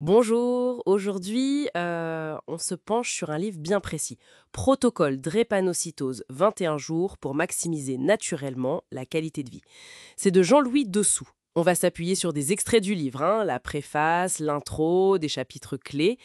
Bonjour, aujourd'hui, on se penche sur un livre bien précis. Protocole drépanocytose 21 jours pour maximiser naturellement la qualité de vie. C'est de Jean-Louis Dessous. On va s'appuyer sur des extraits du livre, hein, la préface, l'intro, des chapitres clés.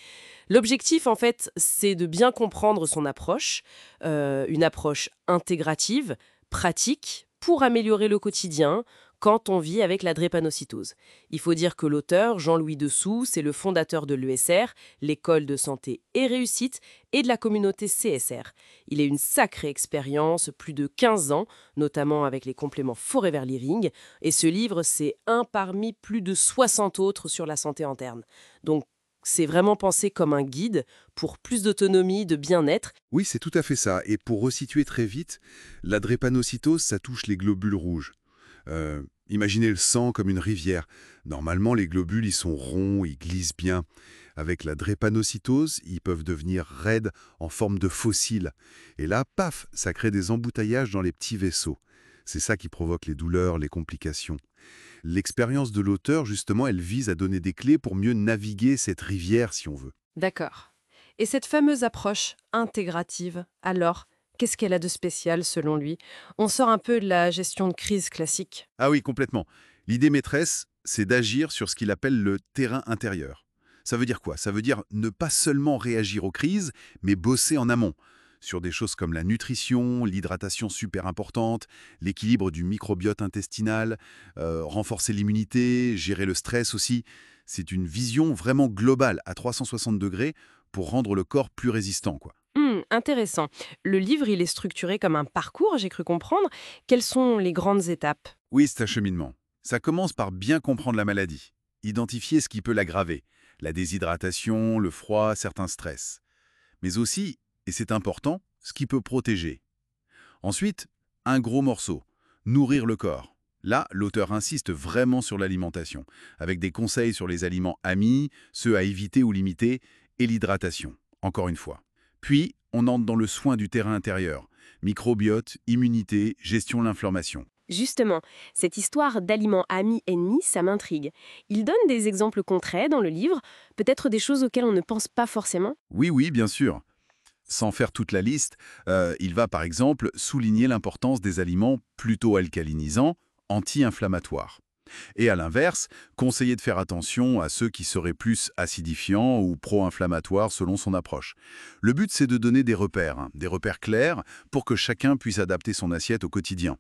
L'objectif, en fait, c'est de bien comprendre son approche, une approche intégrative, pratique, pour améliorer le quotidien quand on vit avec la drépanocytose. Il faut dire que l'auteur, Jean-Louis Dessous, c'est le fondateur de l'ESR, l'école de santé et réussite, et de la communauté CSR. Il a une sacrée expérience, plus de 15 ans, notamment avec les compléments Forever Living, et ce livre, c'est un parmi plus de 60 autres sur la santé interne. Donc, c'est vraiment pensé comme un guide pour plus d'autonomie, de bien-être. Oui, c'est tout à fait ça. Et pour resituer très vite, la drépanocytose, ça touche les globules rouges. Imaginez le sang comme une rivière. Normalement, les globules, ils sont ronds, ils glissent bien. Avec la drépanocytose, ils peuvent devenir raides en forme de fossiles. Et là, paf, ça crée des emboutteillages dans les petits vaisseaux. C'est ça qui provoque les douleurs, les complications. L'expérience de l'auteur, justement, elle vise à donner des clés pour mieux naviguer cette rivière, si on veut. D'accord. Et cette fameuse approche intégrative, alors, qu'est-ce qu'elle a de spécial selon lui? On sort un peu de la gestion de crise classique. Ah oui, complètement. L'idée maîtresse, c'est d'agir sur ce qu'il appelle le terrain intérieur. Ça veut dire quoi? Ça veut dire ne pas seulement réagir aux crises, mais bosser en amont, sur des choses comme la nutrition, l'hydratation super importante, l'équilibre du microbiote intestinal, renforcer l'immunité, gérer le stress aussi. C'est une vision vraiment globale à 360 degrés pour rendre le corps plus résistant, quoi. Intéressant. Le livre, il est structuré comme un parcours, j'ai cru comprendre. Quelles sont les grandes étapes? Oui, c'est un cheminement. Ça commence par bien comprendre la maladie, identifier ce qui peut l'aggraver, la déshydratation, le froid, certains stress. Mais aussi, et c'est important, ce qui peut protéger. Ensuite, un gros morceau, nourrir le corps. Là, l'auteur insiste vraiment sur l'alimentation, avec des conseils sur les aliments amis, ceux à éviter ou limiter, et l'hydratation, encore une fois. Puis, on entre dans le soin du terrain intérieur, microbiote, immunité, gestion de l'inflammation. Justement, cette histoire d'aliments amis-ennemis, ça m'intrigue. Il donne des exemples concrets dans le livre, peut-être des choses auxquelles on ne pense pas forcément. Oui, oui, bien sûr. Sans faire toute la liste, il va par exemple souligner l'importance des aliments plutôt alcalinisants, anti-inflammatoires. Et à l'inverse, conseiller de faire attention à ceux qui seraient plus acidifiants ou pro-inflammatoires selon son approche. Le but, c'est de donner des repères, hein, des repères clairs pour que chacun puisse adapter son assiette au quotidien.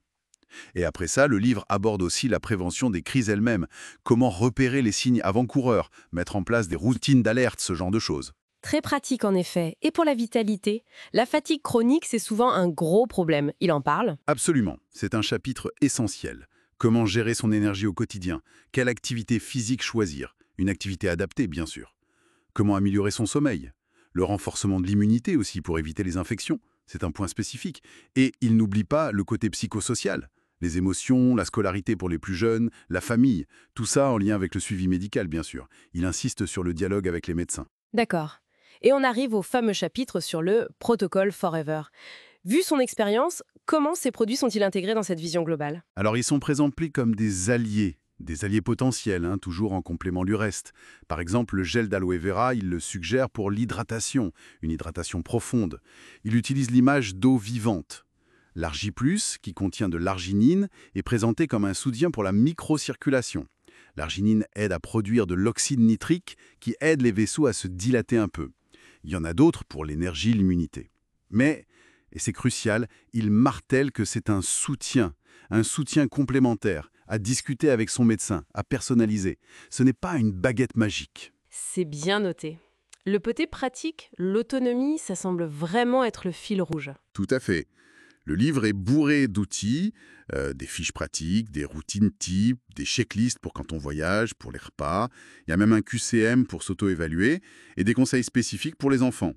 Et après ça, le livre aborde aussi la prévention des crises elles-mêmes, comment repérer les signes avant-coureurs, mettre en place des routines d'alerte, ce genre de choses. Très pratique en effet. Et pour la vitalité, la fatigue chronique, c'est souvent un gros problème. Il en parle. Absolument, c'est un chapitre essentiel. Comment gérer son énergie au quotidien? Quelle activité physique choisir? Une activité adaptée, bien sûr. Comment améliorer son sommeil? Le renforcement de l'immunité aussi pour éviter les infections, c'est un point spécifique. Et il n'oublie pas le côté psychosocial. Les émotions, la scolarité pour les plus jeunes, la famille, tout ça en lien avec le suivi médical, bien sûr. Il insiste sur le dialogue avec les médecins. D'accord. Et on arrive au fameux chapitre sur le protocole Forever. Vu son expérience, comment ces produits sont-ils intégrés dans cette vision globale? Alors ils sont présentés comme des alliés potentiels, hein, toujours en complément du reste. Par exemple, le gel d'aloe vera, il le suggère pour l'hydratation, une hydratation profonde. Il utilise l'image d'eau vivante. L'argi+, qui contient de l'arginine, est présenté comme un soutien pour la microcirculation. L'arginine aide à produire de l'oxyde nitrique qui aide les vaisseaux à se dilater un peu. Il y en a d'autres pour l'énergie, l'immunité. Mais, et c'est crucial, il martèle que c'est un soutien complémentaire, à discuter avec son médecin, à personnaliser. Ce n'est pas une baguette magique. C'est bien noté. Le côté pratique, l'autonomie, ça semble vraiment être le fil rouge. Tout à fait. Le livre est bourré d'outils, des fiches pratiques, des routines types, des checklists pour quand on voyage, pour les repas. Il y a même un QCM pour s'auto-évaluer et des conseils spécifiques pour les enfants.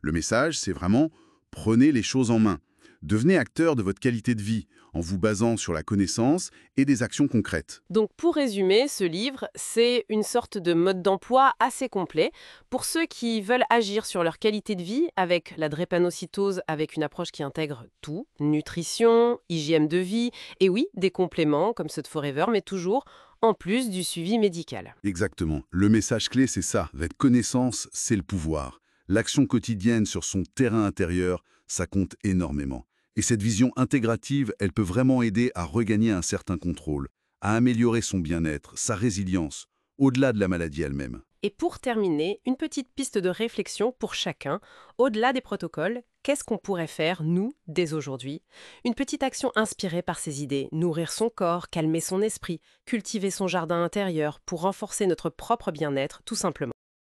Le message, c'est vraiment prenez les choses en main. Devenez acteur de votre qualité de vie en vous basant sur la connaissance et des actions concrètes. Donc pour résumer, ce livre, c'est une sorte de mode d'emploi assez complet pour ceux qui veulent agir sur leur qualité de vie avec la drépanocytose, avec une approche qui intègre tout, nutrition, hygiène de vie, et oui, des compléments comme ceux de Forever, mais toujours en plus du suivi médical. Exactement. Le message clé, c'est ça. Votre connaissance, c'est le pouvoir. L'action quotidienne sur son terrain intérieur, ça compte énormément. Et cette vision intégrative, elle peut vraiment aider à regagner un certain contrôle, à améliorer son bien-être, sa résilience, au-delà de la maladie elle-même. Et pour terminer, une petite piste de réflexion pour chacun. Au-delà des protocoles, qu'est-ce qu'on pourrait faire, nous, dès aujourd'hui? Une petite action inspirée par ces idées. Nourrir son corps, calmer son esprit, cultiver son jardin intérieur pour renforcer notre propre bien-être, tout simplement.